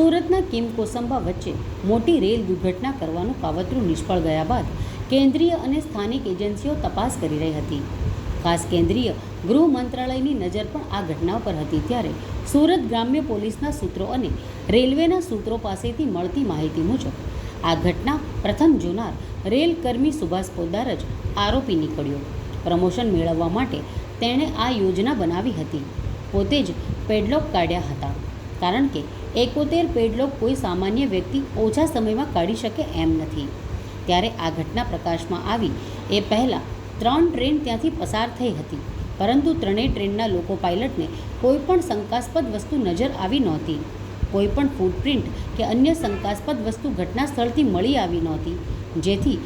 સુરતના કિમ કોસંબા વચ્ચે મોટી રેલ દુર્ઘટના કરવાનું કાવતરું નિષ્ફળ ગયા બાદ કેન્દ્રીય અને સ્થાનિક એજન્સીઓ તપાસ કરી રહી હતી. ખાસ કેન્દ્રીય ગૃહ મંત્રાલયની નજર પણ આ ઘટના પર હતી. ત્યારે સુરત ગ્રામ્ય પોલીસના સૂત્રો અને રેલવેના સૂત્રો પાસેથી મળતી માહિતી મુજબ આ ઘટના પ્રથમ જોનાર રેલ કર્મી સુભાષ પોદ્દાર જ આરોપી નીકળ્યો. પ્રમોશન મેળવવા માટે તેણે આ યોજના બનાવી હતી. પોતે જ પેડલોક કાઢ્યા હતા, કારણ કે 71 પેડલોક કોઈ સામાન્ય વ્યક્તિ ઓછા સમયમાં કાઢી શકે એમ નથી. ત્યારે આ ઘટના પ્રકાશમાં આવી એ પહેલાં 3 ટ્રેન ત્યાંથી પસાર થઈ હતી, પરંતુ ત્રણેય ટ્રેનના લોકો પાયલટને કોઈ પણ શંકાસ્પદ વસ્તુ નજર આવી નહોતી. કોઈ પણ ફૂટપ્રિન્ટ કે અન્ય શંકાસ્પદ વસ્તુ ઘટના સ્થળથી મળી આવી નહોતી, જેથી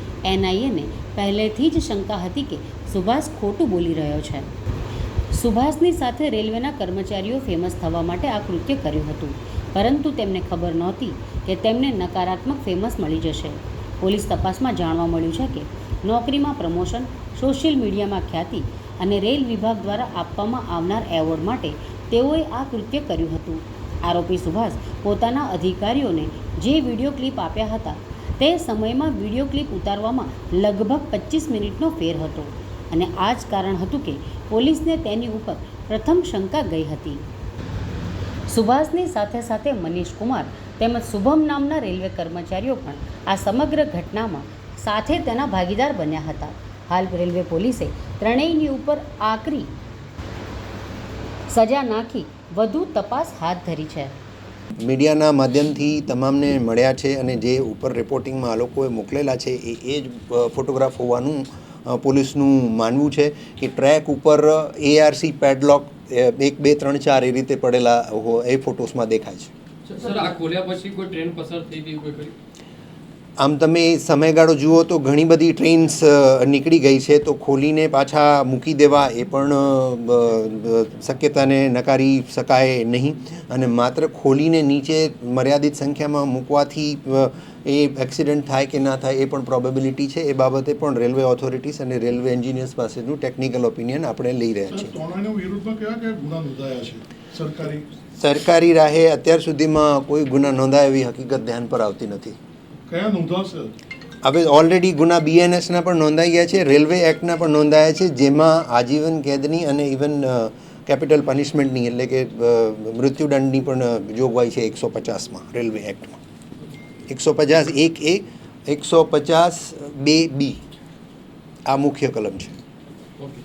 NIAને પહેલેથી જ શંકા હતી કે સુભાષ ખોટું બોલી રહ્યો છે. સુભાષની સાથે રેલવેના કર્મચારીઓ ફેમસ થવા માટે આ કૃત્ય કર્યું હતું, પરંતુ તેમને ખબર નહોતી કે તેમને નકારાત્મક ફેમસ મળી જશે. પોલીસ તપાસમાં જાણવા મળ્યું છે કે નોકરીમાં પ્રમોશન, સોશિયલ મીડિયામાં ખ્યાતિ અને રેલ વિભાગ દ્વારા આપવામાં આવનાર એવોર્ડ માટે તેઓએ આ કૃત્ય કર્યું હતું. આરોપી સુભાષ પોતાના અધિકારીઓને જે વિડીયો ક્લિપ આપ્યા હતા તે સમયમાં વિડીયો ક્લિપ ઉતારવામાં લગભગ 25 મિનિટનો ફેર હતો, અને આ જ કારણ હતું કે પોલીસને તેની ઉપર પ્રથમ શંકા ગઈ હતી. સુભાષની સાથે સાથે મનીષ કુમાર તેમજ શુભમ નામના રેલવે કર્મચારીઓ પણ આ સમગ્ર ઘટનામાં સાથે તેના ભાગીદાર બન્યા હતા. હાલ રેલવે પોલીસે ત્રણેયની ઉપર આકરી સજા નાખી વધુ તપાસ હાથ ધરી છે. મીડિયાના માધ્યમથી તમામને મળ્યા છે અને જે ઉપર રિપોર્ટિંગમાં આ લોકોએ મોકલેલા છે એ જ ફોટોગ્રાફ હોવાનું પોલીસનું માનવું છે કે ટ્રેક ઉપર ARC પેડલોક 1 2 3 4 એ રીતે પડેલા એ ફોટોસમાં દેખાય છે. સર, આ ખોલ્યા પછી કોઈ ટ્રેન પસાર થઈ ગઈ કોઈ ખરી? આમ તમે સમયગાળો જુઓ તો ઘણી બધી ટ્રેન્સ નીકળી ગઈ છે, તો ખોલીને પાછા મૂકી દેવા એ પણ શક્યતાને નકારી શકાય નહીં, અને માત્ર ખોલીને નીચે મર્યાદિત સંખ્યામાં મૂકવાથી એ એક્સિડન્ટ થાય કે ના થાય એ પણ પ્રોબેબિલિટી છે. એ બાબતે પણ રેલવે ઓથોરિટીઝ અને રેલવે એન્જિનિયર્સ પાસેનું ટેકનિકલ ઓપિનિયન આપણે લઈ રહ્યા છીએ. સરકારી રાહે અત્યાર સુધીમાં કોઈ ગુના નોંધાય એવી હકીકત ધ્યાન પર આવતી નથી. હવે ઓલરેડી ગુના BNSના પણ નોંધાઈ ગયા છે, રેલવે એક્ટના પણ નોંધાયા છે, જેમાં આજીવન કેદની અને ઇવન કેપિટલ પનિશમેન્ટની એટલે કે મૃત્યુદંડની પણ જોગવાઈ છે 150માં રેલવે એક્ટમાં. 150(1)(a), 150(2)(b) આ મુખ્ય કલમ છે. ઓકે.